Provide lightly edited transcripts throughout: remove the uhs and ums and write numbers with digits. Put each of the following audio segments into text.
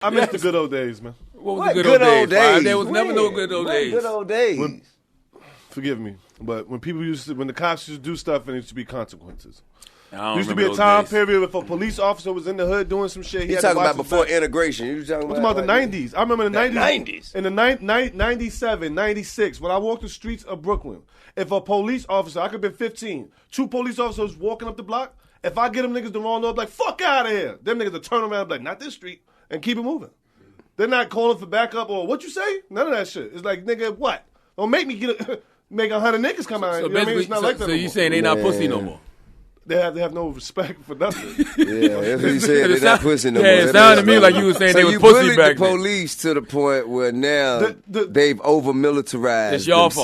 I miss the good old days, man. What was the good old days? There was never no good old days. Good old days. Forgive me, but when the cops used to do stuff, and there used to be consequences. There used to be a time period if a police officer was in the hood doing some shit. You talking about before integration? You talking about the 90s? I remember the 90s. In the 97, 96, when I walked the streets of Brooklyn, if a police officer, I could have been 15, 2 police officers walking up the block, if I get them niggas the wrong note, like, fuck out of here. Them niggas will turn around and be like, not this street, and keep it moving. They're not calling for backup or what you say? None of that shit. It's like, nigga, what? Don't make me make 100 niggas come out. So you know what I mean? It's not like that. So you saying they not pussy no more? They have no respect for nothing. Yeah, that's what he said. They're not pussy no more. Yeah, it sounded to me like you were saying they was pussy back then. So you bullied the police to the point where now they've over-militarized themselves.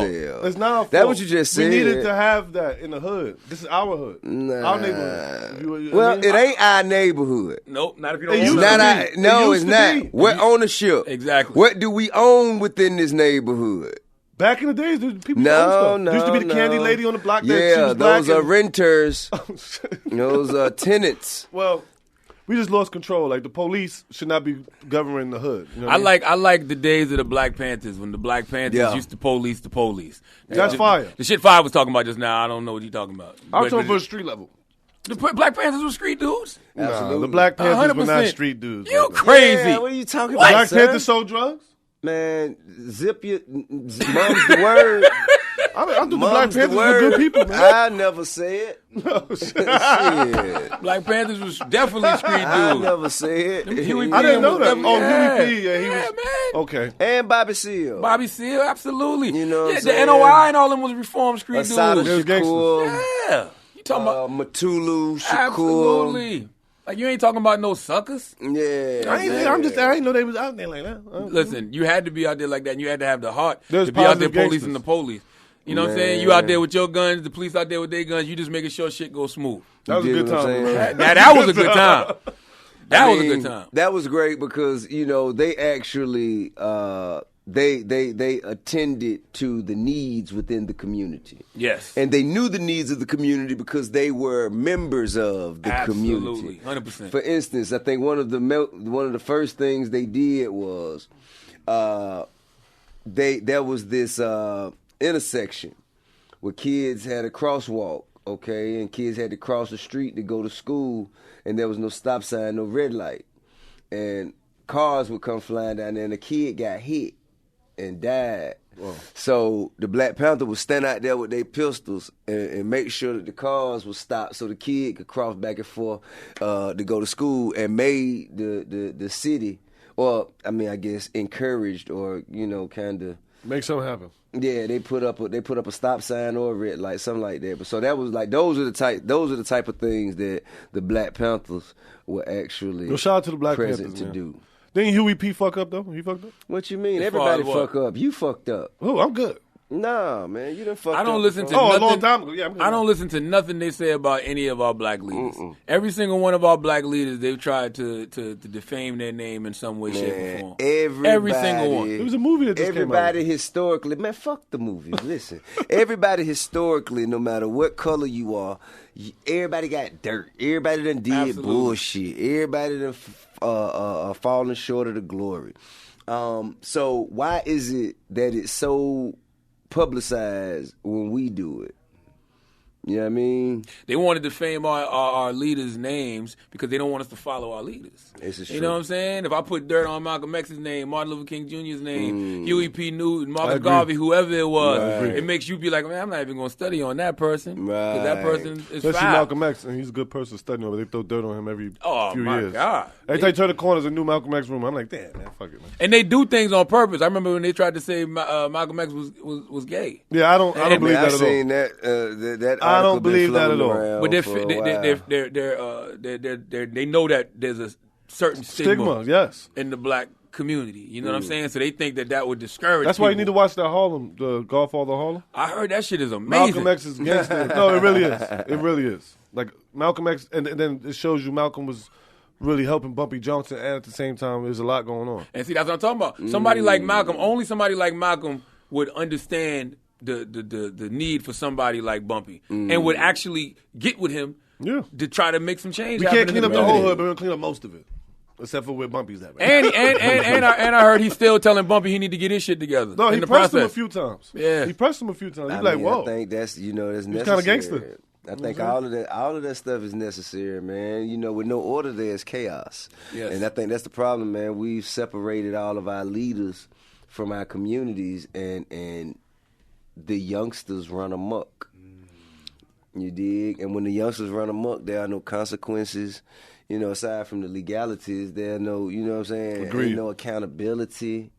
It's not our fault. That's what you just said. We needed to have that in the hood. This is our hood. Our neighborhood. Well, it ain't our neighborhood. Nope, not if you don't It own used it. to be. No, It it's used to not. be. What ownership? Exactly. What do we own within this neighborhood? Back in the days, people No. There used to be the candy lady on the block. Yeah, those are renters. Those are tenants. Well, we just lost control. Like, the police should not be governing the hood. You know I like the days of the Black Panthers when the Black Panthers used to police the police. That's fire. The shit Fire was talking about just now, I don't know what you're talking about. I'm talking for street level. The Black Panthers were street dudes? Absolutely. The Black Panthers were 100%. not street dudes. You crazy. Yeah, what are you talking Black about, Panthers sold drugs? Man, zip your mom's the word. I thought the Black Panthers were good people, man. I never said. No, shit. Black Panthers was definitely street dudes. I never said. Huey P. I didn't know that. Yeah. Oh, Huey P. Yeah, he was. Man. Okay. And Bobby Seale. Bobby Seale, absolutely. You know what I'm the saying? NOI and all them was reformed street Asada dudes. Shakur. Yeah. You talking about Matulu, Shakur. absolutely. Like, you ain't talking about no suckers. Yeah. I didn't know they was out there like that. Listen, you had to be out there like that, and you had to have the heart There's to be out there positive policing the gangsters. police. You know what I'm saying? You out there with your guns, the police out there with their guns, you just making sure shit goes smooth. That was a good time. Man. That was a good time. That was a good time. That was great because, you know, they actually they attended to the needs within the community. Yes. And they knew the needs of the community because they were members of the community. Absolutely, 100%. For instance, I think one of the first things they did was there was this intersection where kids had a crosswalk, okay, and kids had to cross the street to go to school, and there was no stop sign, no red light, and cars would come flying down there, and a kid got hit and died. Whoa. So the Black Panther would stand out there with their pistols and make sure that the cars would stop so the kid could cross back and forth to go to school, and made the city, or I mean, I guess encouraged, or you know, kind of make something happen. Yeah, they put up a stop sign or a red light, something like that. But so that was like those are the type of things that the Black Panthers were actually shout out to the Black present Panthers, to man. do. Didn't Huey P fuck up though? He fucked up. What you mean? As Everybody far as what? fuck up. You fucked up. Oh, I'm good. Nah, man, you done fucked up. I don't listen to a nothing. long time ago. Yeah, I'm good. I don't listen to nothing they say about any of our black leaders. Every single one of our black leaders, they've tried to defame their name in some way, shape, or form. Every single one. It was a movie that just came out. Everybody historically, man, fuck the movies. Listen, everybody historically, no matter what color you are, everybody got dirt. Everybody done did Absolutely. bullshit. Everybody done fallen short of the glory. So why is it that it's so publicized when we do it? You know what I mean? They want to defame our leaders' names because they don't want us to follow our leaders. This is You true. know what I'm saying? If I put dirt on Malcolm X's name, Martin Luther King Jr.'s name, Huey P. Newton, Marcus agree. Garvey, whoever it was, Right. it makes you be like, man, I'm not even going to study on that person. Because that Right. person is Especially foul. Malcolm X, and he's a good person studying over. They throw dirt on him every few my years. God. Every time you turn the corner, there's a new Malcolm X room. I'm like, damn, man, fuck it, man. And they do things on purpose. I remember when they tried to say Malcolm X was gay. Yeah, I don't believe Man, that I've at all. seen that. I don't article been believe that floating at all. around But for a while. they know that there's a certain Stigma, yes. in the black community. You know what I'm saying? So they think that would discourage That's why you people. need to watch that Harlem, the Godfather Harlem. I heard that shit is amazing. Malcolm X is gangster. No, it really is. It really is. Like Malcolm X, and then it shows you Malcolm was really helping Bumpy Johnson, and at the same time, there's a lot going on. And see, that's what I'm talking about. Somebody like Malcolm, only somebody like Malcolm would understand the need for somebody like Bumpy and would actually get with him Yeah. to try to make some change. We happen can't in clean up the community. whole hood, but we're going to clean up most of it. Except for where Bumpy's at. Right? And I heard he's still telling Bumpy he need to get his shit together. No, he pressed him a few times. Yeah. He pressed him a few times. He's whoa. I think that's, that's necessary. He's kind of gangster. I think all of that stuff is necessary, man. With no order, there's chaos. Yes. And I think that's the problem, man. We've separated all of our leaders from our communities, and the youngsters run amok. You dig? And when the youngsters run amok, there are no consequences. Aside from the legalities, there are no, you know what I'm saying? Agreed. Ain't no accountability.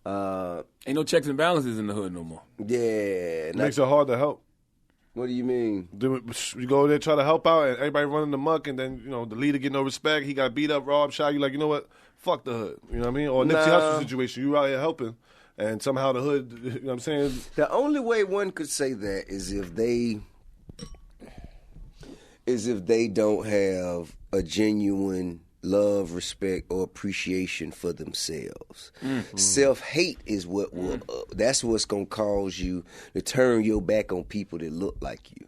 Ain't no checks and balances in the hood no more. Yeah. It makes it hard to help. What do you mean? You go there, try to help out, and everybody running amok, and then, the leader get no respect. He got beat up, robbed, shot. You like, you know what? Fuck the hood. You know what I mean? Or Nipsey Hussle situation. You out here helping, and somehow the hood, you know what I'm saying? The only way one could say that is if they don't have a genuine love, respect, or appreciation for themselves. Mm-hmm. Self-hate is that's what's going to cause you to turn your back on people that look like you.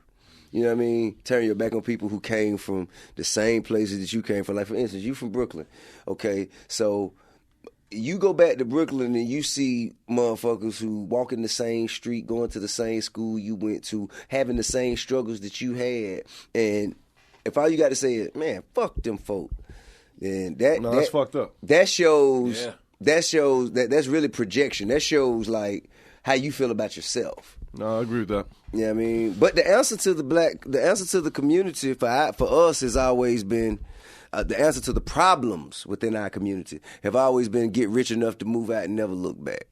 You know what I mean? Turn your back on people who came from the same places that you came from. Like, for instance, you from Brooklyn, okay? So you go back to Brooklyn and you see motherfuckers who walk in the same street, going to the same school you went to, having the same struggles that you had. And if all you got to say is, man, fuck them folk, then that's fucked up. That shows that's really projection. That shows like how you feel about yourself. No, I agree with that. You know what I mean? But the answer to the community for us has always been the answer to the problems within our community have always been get rich enough to move out and never look back.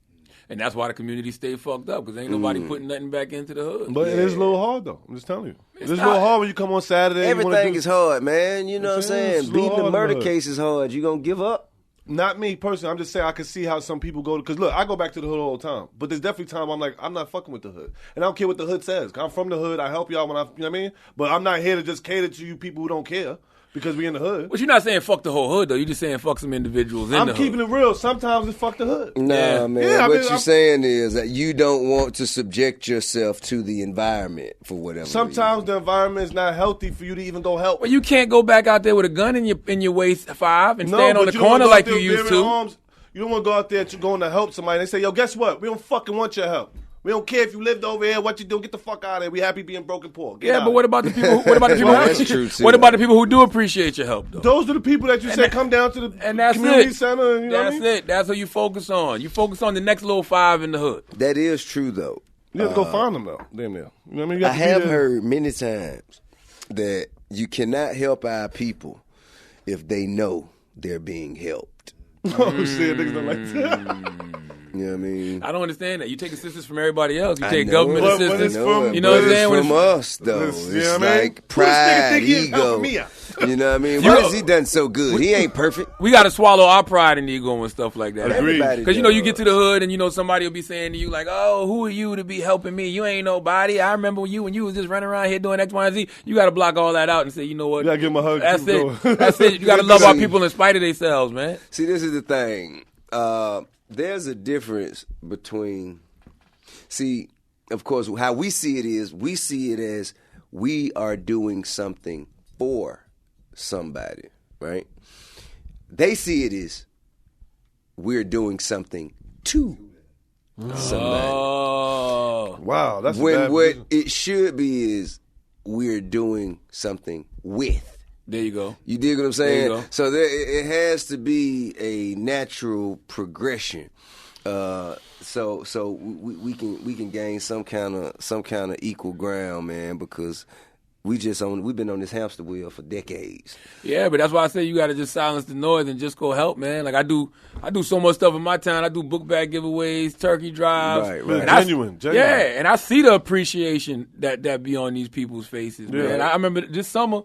And that's why the community stay fucked up, because ain't nobody putting nothing back into the hood. But it is a little hard, though. I'm just telling you. It's a little hard when you come on Saturday. Everything is hard, man. You know what I'm saying? Beating a murder case is hard. You gonna give up? Not me, personally. I'm just saying I can see how some people go. Because, look, I go back to the hood all the time. But there's definitely time I'm like, I'm not fucking with the hood. And I don't care what the hood says. I'm from the hood. I help y'all when you know what I mean? But I'm not here to just cater to you people who don't care. Because we in the hood. But you're not saying fuck the whole hood, though. You're just saying fuck some individuals in the hood. I'm keeping it real. Sometimes it's fuck the hood. Nah, man. Yeah, what you're saying is that you don't want to subject yourself to the environment for whatever Sometimes reason. the environment is not healthy for you to even go help. Well, you can't go back out there with a gun in your waist 5 and stand on the corner like you used to. You don't want to go out there going to help somebody. They say, yo, guess what? We don't fucking want your help. We don't care if you lived over here, what you do, get the fuck out of here. We happy being broken poor. But what about the people? What about the people? That's true too. What about the people who do appreciate your help, though? Those are the people that you say come down to the community center. And, that's it. That's what you focus on. You focus on the next little 5 in the hood. That is true, though. You have to go find them, though. Damn near. You know what I mean? I have heard many times that you cannot help our people if they know they're being helped. Oh, shit, niggas don't like that. You know what I mean? I don't understand that. You take assistance from everybody else. You take government assistance. You know what I'm saying? It's from us, though. It's like pride, ego. You know what I mean? Why has he done so good? He ain't perfect. We got to swallow our pride and ego and stuff like that. Because you get to the hood and somebody will be saying to you like, "Oh, who are you to be helping me? You ain't nobody. I remember you when you was just running around here doing X, Y, and Z." You got to block all that out and say, you know what? You got to give him a hug. That's it. That's it. You got to love our people in spite of themselves, man. See, this is the thing. There's a difference between, of course, how we see it is, we see it as we are doing something for somebody, right? They see it as we're doing something to somebody. Oh. Wow, that's when what it should be is we're doing something with. There you go. You dig what I'm saying? There you go. So it has to be a natural progression. So we can gain some kind of equal ground, man, because we've been on this hamster wheel for decades. Yeah, but that's why I say you got to just silence the noise and just go help, man. Like I do so much stuff in my town. I do book bag giveaways, turkey drives. Right. Genuine. Yeah, and I see the appreciation that be on these people's faces, man. I remember this summer.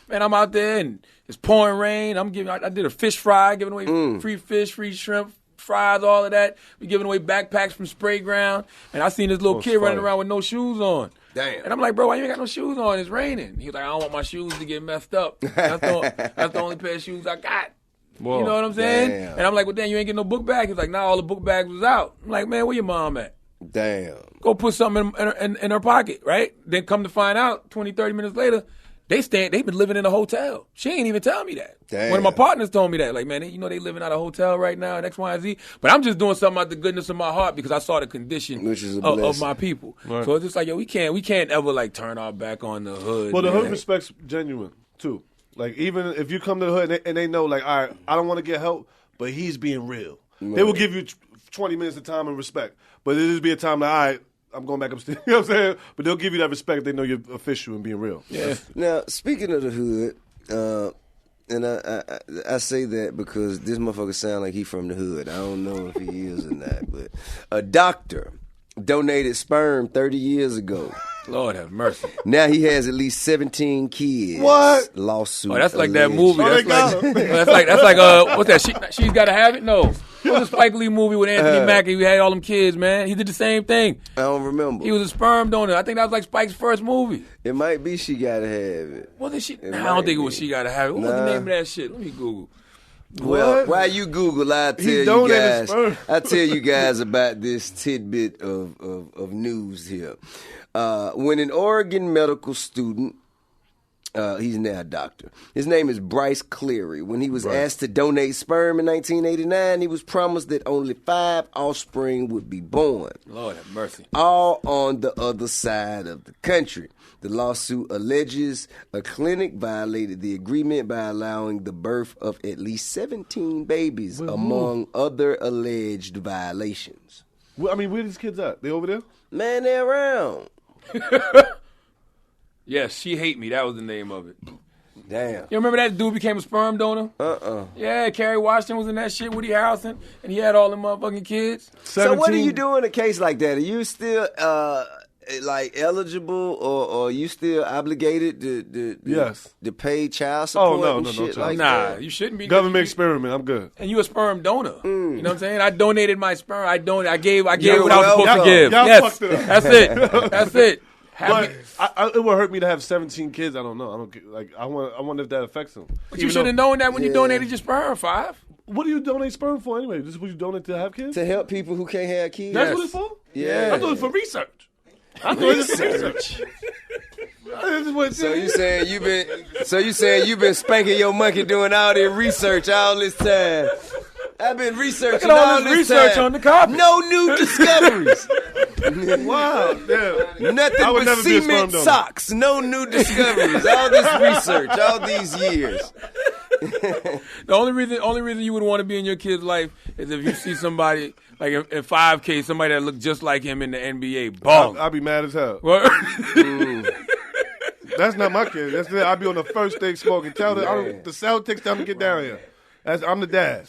Man, I'm out there and it's pouring rain. I did a fish fry, giving away free fish, free shrimp, fries, all of that. We giving away backpacks from Spray Ground. And I seen this little kid running around with no shoes on. Damn. And I'm like, bro, why you ain't got no shoes on? It's raining. He was like, I don't want my shoes to get messed up. That's the only pair of shoes I got. Whoa. You know what I'm saying? Damn. And I'm like, well, damn, you ain't getting no book bag. He's like, nah, all the book bags was out. I'm like, man, where your mom at? Damn. Go put something in her pocket, right? Then come to find out, 20, 30 minutes later, They've been living in a hotel. She ain't even tell me that. Damn. One of my partners told me that. Like, man, you know they living out of a hotel right now and X, Y, and Z. But I'm just doing something out the goodness of my heart because I saw the condition of my people. Right. So it's just like, yo, we can't ever like turn our back on the hood. Well, the hood respect's genuine too. Like even if you come to the hood and they know, like, all right, I don't want to get help, but he's being real. Right. They will give you 20 minutes of time and respect, but there just be a time like, all right, I'm going back upstairs. You know what I'm saying? But they'll give you that respect if they know you're official and being real. Yeah. Now, speaking of the hood, and I say that because this motherfucker sound like he from the hood. I don't know if he is or not, but a doctor donated sperm 30 years ago. Lord have mercy. Now he has at least 17 kids. What? Lawsuit. Oh, that's like that movie. Oh, That's like what's that? She's Gotta Have It? No. What was the Spike Lee movie with Anthony Mackie? We had all them kids, man. He did the same thing. I don't remember. He was a sperm donor. I think that was like Spike's first movie. It might be She Gotta Have It. Well, then I don't think it was She Gotta Have It. What was the name of that shit? Let me Google. Well, while you Google, I'll tell you guys about this tidbit of news here. When an Oregon medical student, he's now a doctor, his name is Bryce Cleary. When he was asked to donate sperm in 1989, he was promised that only 5 offspring would be born. Lord have mercy. All on the other side of the country. The lawsuit alleges a clinic violated the agreement by allowing the birth of at least 17 babies, among other alleged violations. Well, I mean, where these kids at? They over there? Man, they're around. Yes, She Hate Me. That was the name of it. Damn. You remember that dude became a sperm donor? Yeah, Kerry Washington was in that shit, Woody Harrelson, and he had all them motherfucking kids. 17. So what do you do in a case like that? Are you still like eligible, or you still obligated to pay child support? No shit like nah, that? You shouldn't be. Government experiment. I'm good. And you a sperm donor. You know what I'm saying? I donated my sperm. I gave what I was supposed to give. Y'all fucked it up. That's it. But it would hurt me to have 17 kids. I don't know. I wonder if that affects them. But you should have known that when you donated your sperm, 5. What do you donate sperm for anyway? This is what you donate to have kids? To help people who can't have kids. That's what it's for? Yeah. I thought it was for research. Research. So you saying you've been spanking your monkey doing all this research all this time? I've been researching all this research time. on the carpet. No new discoveries. Wow. Yeah. Nothing but cement socks. No new discoveries. All this research, all these years. The only reason you would want to be in your kid's life is if you see somebody like in 5K, somebody that looked just like him in the NBA. Ball. I'll be mad as hell. That's not my kid. I'll be on the first day smoking. Tell the Celtics to get down here. I'm the dad.